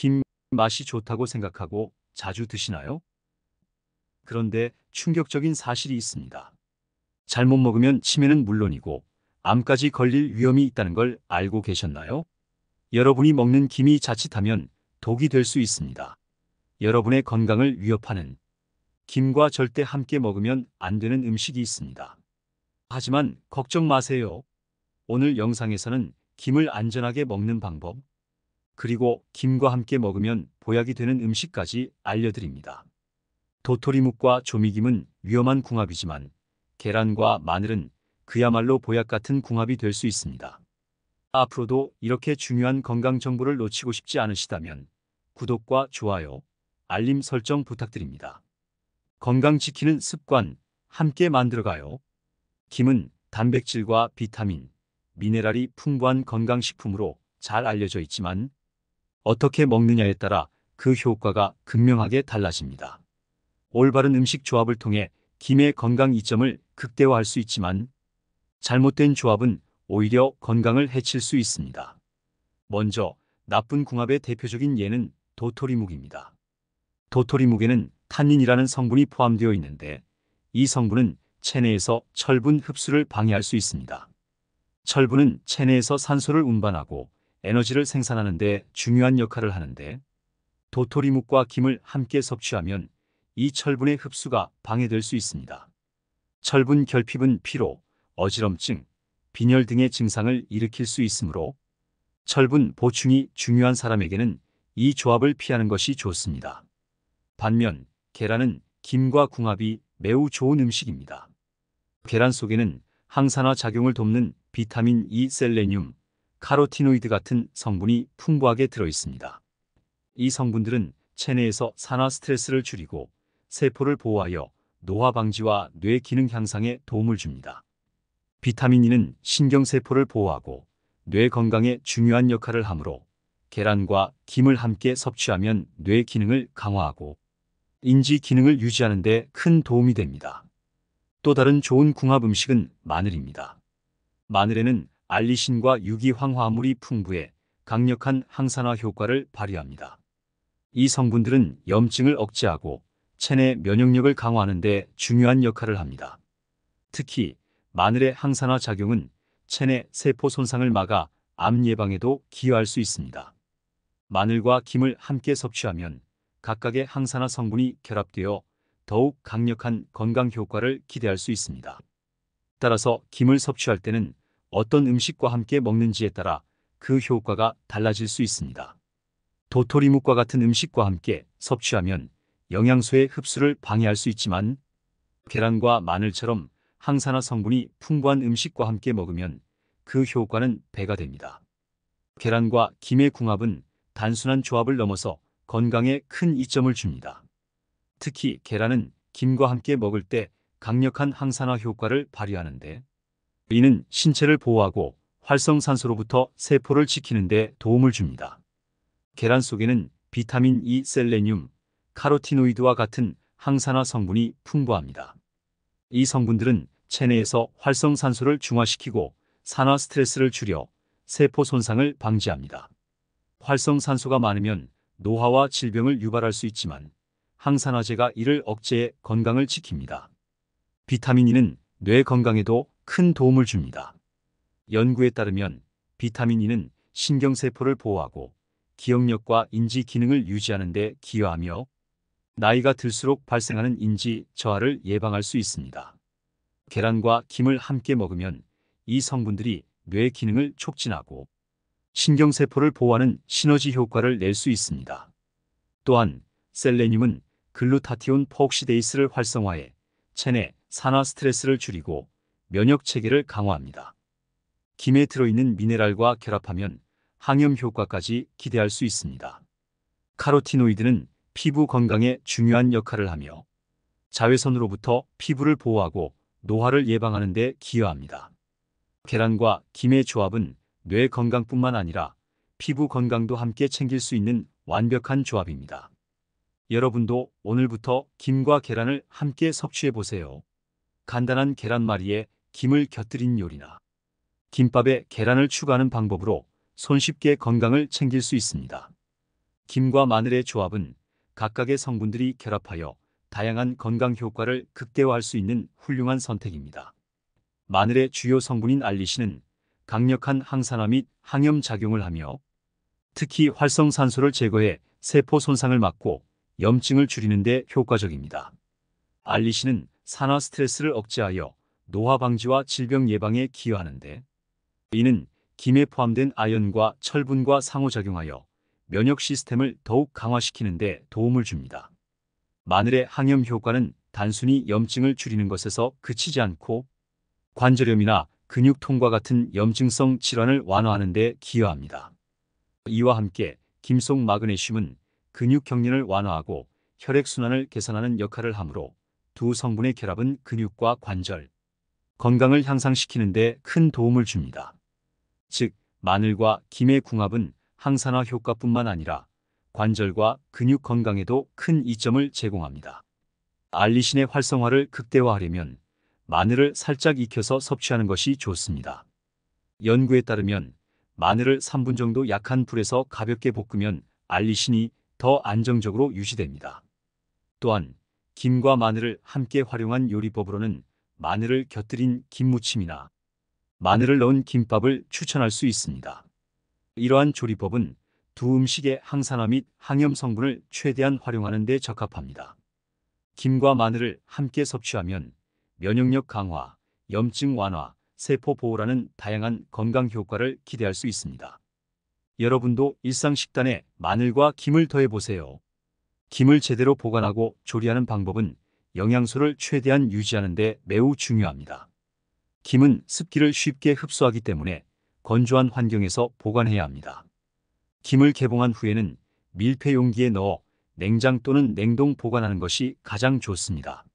김 맛이 좋다고 생각하고 자주 드시나요? 그런데 충격적인 사실이 있습니다. 잘못 먹으면 치매는 물론이고 암까지 걸릴 위험이 있다는 걸 알고 계셨나요? 여러분이 먹는 김이 자칫하면 독이 될 수 있습니다. 여러분의 건강을 위협하는 김과 절대 함께 먹으면 안 되는 음식이 있습니다. 하지만 걱정 마세요. 오늘 영상에서는 김을 안전하게 먹는 방법, 그리고 김과 함께 먹으면 보약이 되는 음식까지 알려드립니다. 도토리묵과 조미김은 위험한 궁합이지만 계란과 마늘은 그야말로 보약 같은 궁합이 될 수 있습니다. 앞으로도 이렇게 중요한 건강 정보를 놓치고 싶지 않으시다면 구독과 좋아요, 알림 설정 부탁드립니다. 건강 지키는 습관 함께 만들어가요. 김은 단백질과 비타민, 미네랄이 풍부한 건강식품으로 잘 알려져 있지만 어떻게 먹느냐에 따라 그 효과가 극명하게 달라집니다. 올바른 음식 조합을 통해 김의 건강 이점을 극대화할 수 있지만 잘못된 조합은 오히려 건강을 해칠 수 있습니다. 먼저 나쁜 궁합의 대표적인 예는 도토리묵입니다. 도토리묵에는 탄닌이라는 성분이 포함되어 있는데 이 성분은 체내에서 철분 흡수를 방해할 수 있습니다. 철분은 체내에서 산소를 운반하고 에너지를 생산하는 데 중요한 역할을 하는데 도토리묵과 김을 함께 섭취하면 이 철분의 흡수가 방해될 수 있습니다. 철분 결핍은 피로, 어지럼증, 빈혈 등의 증상을 일으킬 수 있으므로 철분 보충이 중요한 사람에게는 이 조합을 피하는 것이 좋습니다. 반면 계란은 김과 궁합이 매우 좋은 음식입니다. 계란 속에는 항산화 작용을 돕는 비타민 E, 셀레늄, 카로티노이드 같은 성분이 풍부하게 들어 있습니다. 이 성분들은 체내에서 산화 스트레스를 줄이고 세포를 보호하여 노화 방지와 뇌 기능 향상에 도움을 줍니다. 비타민 E는 신경세포를 보호하고 뇌 건강에 중요한 역할을 하므로 계란과 김을 함께 섭취하면 뇌 기능을 강화하고 인지 기능을 유지하는 데 큰 도움이 됩니다. 또 다른 좋은 궁합 음식은 마늘입니다. 마늘에는 알리신과 유기황화물이 풍부해 강력한 항산화 효과를 발휘합니다. 이 성분들은 염증을 억제하고 체내 면역력을 강화하는 데 중요한 역할을 합니다. 특히 마늘의 항산화 작용은 체내 세포 손상을 막아 암 예방에도 기여할 수 있습니다. 마늘과 김을 함께 섭취하면 각각의 항산화 성분이 결합되어 더욱 강력한 건강 효과를 기대할 수 있습니다. 따라서 김을 섭취할 때는 어떤 음식과 함께 먹는지에 따라 그 효과가 달라질 수 있습니다. 도토리묵과 같은 음식과 함께 섭취하면 영양소의 흡수를 방해할 수 있지만 계란과 마늘처럼 항산화 성분이 풍부한 음식과 함께 먹으면 그 효과는 배가 됩니다. 계란과 김의 궁합은 단순한 조합을 넘어서 건강에 큰 이점을 줍니다. 특히 계란은 김과 함께 먹을 때 강력한 항산화 효과를 발휘하는데 이는 신체를 보호하고 활성산소로부터 세포를 지키는 데 도움을 줍니다. 계란 속에는 비타민 E, 셀레늄, 카로티노이드와 같은 항산화 성분이 풍부합니다. 이 성분들은 체내에서 활성산소를 중화시키고 산화 스트레스를 줄여 세포 손상을 방지합니다. 활성산소가 많으면 노화와 질병을 유발할 수 있지만 항산화제가 이를 억제해 건강을 지킵니다. 비타민 E는 뇌 건강에도 큰 도움을 줍니다. 연구에 따르면 비타민 E는 신경세포를 보호하고 기억력과 인지 기능을 유지하는 데 기여하며 나이가 들수록 발생하는 인지 저하를 예방할 수 있습니다. 계란과 김을 함께 먹으면 이 성분들이 뇌 기능을 촉진하고 신경세포를 보호하는 시너지 효과를 낼 수 있습니다. 또한 셀레늄은 글루타티온 폭시데이스를 활성화해 체내 산화 스트레스를 줄이고 면역 체계를 강화합니다. 김에 들어있는 미네랄과 결합하면 항염 효과까지 기대할 수 있습니다. 카로티노이드는 피부 건강에 중요한 역할을 하며 자외선으로부터 피부를 보호하고 노화를 예방하는 데 기여합니다. 계란과 김의 조합은 뇌 건강뿐만 아니라 피부 건강도 함께 챙길 수 있는 완벽한 조합입니다. 여러분도 오늘부터 김과 계란을 함께 섭취해 보세요. 간단한 계란말이에 김을 곁들인 요리나 김밥에 계란을 추가하는 방법으로 손쉽게 건강을 챙길 수 있습니다. 김과 마늘의 조합은 각각의 성분들이 결합하여 다양한 건강 효과를 극대화할 수 있는 훌륭한 선택입니다. 마늘의 주요 성분인 알리신은 강력한 항산화 및 항염 작용을 하며 특히 활성산소를 제거해 세포 손상을 막고 염증을 줄이는 데 효과적입니다. 알리신은 산화 스트레스를 억제하여 노화 방지와 질병 예방에 기여하는데 이는 김에 포함된 아연과 철분과 상호작용하여 면역 시스템을 더욱 강화시키는 데 도움을 줍니다. 마늘의 항염 효과는 단순히 염증을 줄이는 것에서 그치지 않고 관절염이나 근육통과 같은 염증성 질환을 완화하는 데 기여합니다. 이와 함께 김 속 마그네슘은 근육 경련을 완화하고 혈액순환을 개선하는 역할을 하므로 두 성분의 결합은 근육과 관절, 건강을 향상시키는 데 큰 도움을 줍니다. 즉, 마늘과 김의 궁합은 항산화 효과뿐만 아니라 관절과 근육 건강에도 큰 이점을 제공합니다. 알리신의 활성화를 극대화하려면 마늘을 살짝 익혀서 섭취하는 것이 좋습니다. 연구에 따르면 마늘을 3분 정도 약한 불에서 가볍게 볶으면 알리신이 더 안정적으로 유지됩니다. 또한 김과 마늘을 함께 활용한 요리법으로는 마늘을 곁들인 김무침이나 마늘을 넣은 김밥을 추천할 수 있습니다. 이러한 조리법은 두 음식의 항산화 및 항염 성분을 최대한 활용하는 데 적합합니다. 김과 마늘을 함께 섭취하면 면역력 강화, 염증 완화, 세포 보호라는 다양한 건강 효과를 기대할 수 있습니다. 여러분도 일상 식단에 마늘과 김을 더해보세요. 김을 제대로 보관하고 조리하는 방법은 영양소를 최대한 유지하는 데 매우 중요합니다. 김은 습기를 쉽게 흡수하기 때문에 건조한 환경에서 보관해야 합니다. 김을 개봉한 후에는 밀폐 용기에 넣어 냉장 또는 냉동 보관하는 것이 가장 좋습니다.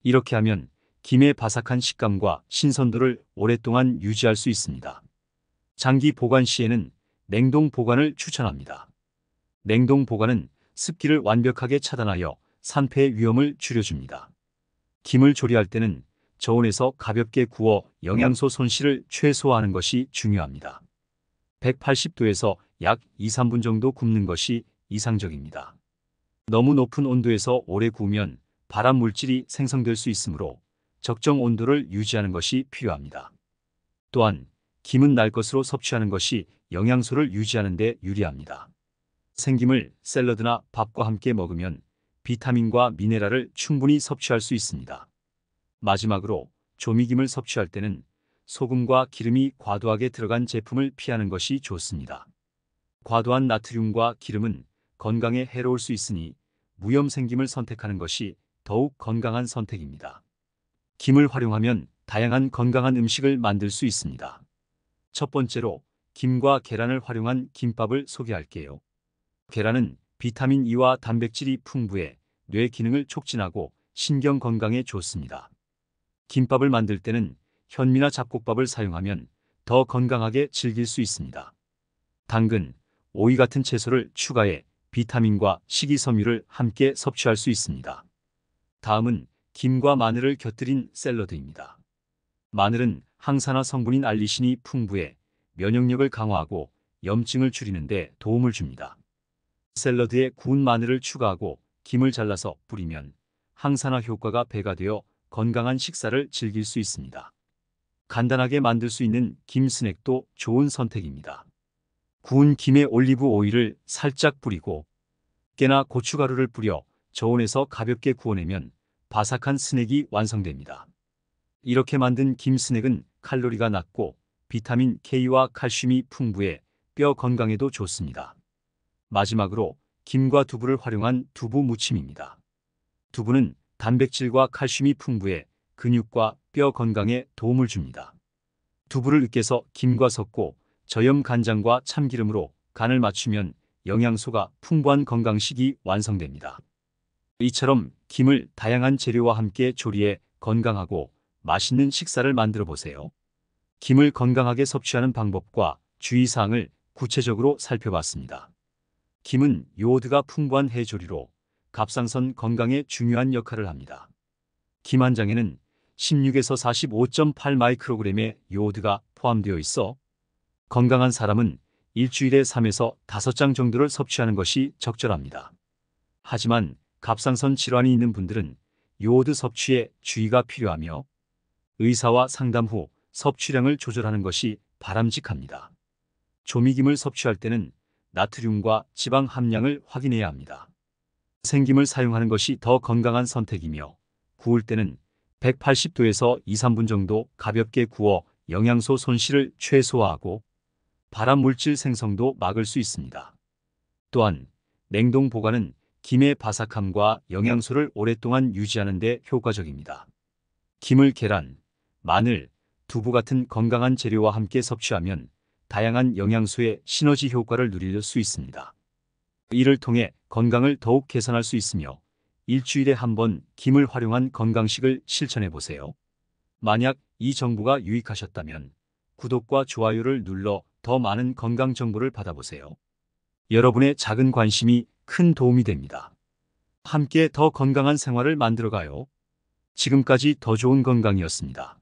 이렇게 하면 김의 바삭한 식감과 신선도를 오랫동안 유지할 수 있습니다. 장기 보관 시에는 냉동 보관을 추천합니다. 냉동 보관은 습기를 완벽하게 차단하여 산패 위험을 줄여줍니다. 김을 조리할 때는 저온에서 가볍게 구워 영양소 손실을 최소화하는 것이 중요합니다. 180도에서 약 2~3분 정도 굽는 것이 이상적입니다. 너무 높은 온도에서 오래 구우면 발암 물질이 생성될 수 있으므로 적정 온도를 유지하는 것이 필요합니다. 또한 김은 날 것으로 섭취하는 것이 영양소를 유지하는 데 유리합니다. 생김을 샐러드나 밥과 함께 먹으면 비타민과 미네랄을 충분히 섭취할 수 있습니다. 마지막으로 조미김을 섭취할 때는 소금과 기름이 과도하게 들어간 제품을 피하는 것이 좋습니다. 과도한 나트륨과 기름은 건강에 해로울 수 있으니 무염 생김을 선택하는 것이 더욱 건강한 선택입니다. 김을 활용하면 다양한 건강한 음식을 만들 수 있습니다. 첫 번째로 김과 계란을 활용한 김밥을 소개할게요. 계란은 비타민 E와 단백질이 풍부해 뇌 기능을 촉진하고 신경 건강에 좋습니다. 김밥을 만들 때는 현미나 잡곡밥을 사용하면 더 건강하게 즐길 수 있습니다. 당근, 오이 같은 채소를 추가해 비타민과 식이섬유를 함께 섭취할 수 있습니다. 다음은 김과 마늘을 곁들인 샐러드입니다. 마늘은 항산화 성분인 알리신이 풍부해 면역력을 강화하고 염증을 줄이는 데 도움을 줍니다. 샐러드에 구운 마늘을 추가하고 김을 잘라서 뿌리면 항산화 효과가 배가 되어 건강한 식사를 즐길 수 있습니다. 간단하게 만들 수 있는 김 스낵도 좋은 선택입니다. 구운 김에 올리브 오일을 살짝 뿌리고 깨나 고춧가루를 뿌려 저온에서 가볍게 구워내면 바삭한 스낵이 완성됩니다. 이렇게 만든 김 스낵은 칼로리가 낮고 비타민 K와 칼슘이 풍부해 뼈 건강에도 좋습니다. 마지막으로 김과 두부를 활용한 두부 무침입니다. 두부는 단백질과 칼슘이 풍부해 근육과 뼈 건강에 도움을 줍니다. 두부를 으깨서 김과 섞고 저염 간장과 참기름으로 간을 맞추면 영양소가 풍부한 건강식이 완성됩니다. 이처럼 김을 다양한 재료와 함께 조리해 건강하고 맛있는 식사를 만들어 보세요. 김을 건강하게 섭취하는 방법과 주의사항을 구체적으로 살펴봤습니다. 김은 요오드가 풍부한 해조리로 갑상선 건강에 중요한 역할을 합니다. 김 한 장에는 16에서 45.8 마이크로그램의 요오드가 포함되어 있어 건강한 사람은 일주일에 3에서 5장 정도를 섭취하는 것이 적절합니다. 하지만 갑상선 질환이 있는 분들은 요오드 섭취에 주의가 필요하며 의사와 상담 후 섭취량을 조절하는 것이 바람직합니다. 조미김을 섭취할 때는 나트륨과 지방 함량을 확인해야 합니다. 생김을 사용하는 것이 더 건강한 선택이며 구울 때는 180도에서 2, 3분 정도 가볍게 구워 영양소 손실을 최소화하고 발암 물질 생성도 막을 수 있습니다. 또한 냉동 보관은 김의 바삭함과 영양소를 오랫동안 유지하는 데 효과적입니다. 김을 계란, 마늘, 두부 같은 건강한 재료와 함께 섭취하면 다양한 영양소의 시너지 효과를 누릴 수 있습니다. 이를 통해 건강을 더욱 개선할 수 있으며 일주일에 한 번 김을 활용한 건강식을 실천해 보세요. 만약 이 정보가 유익하셨다면 구독과 좋아요를 눌러 더 많은 건강 정보를 받아보세요. 여러분의 작은 관심이 큰 도움이 됩니다. 함께 더 건강한 생활을 만들어가요. 지금까지 더 좋은 건강이었습니다.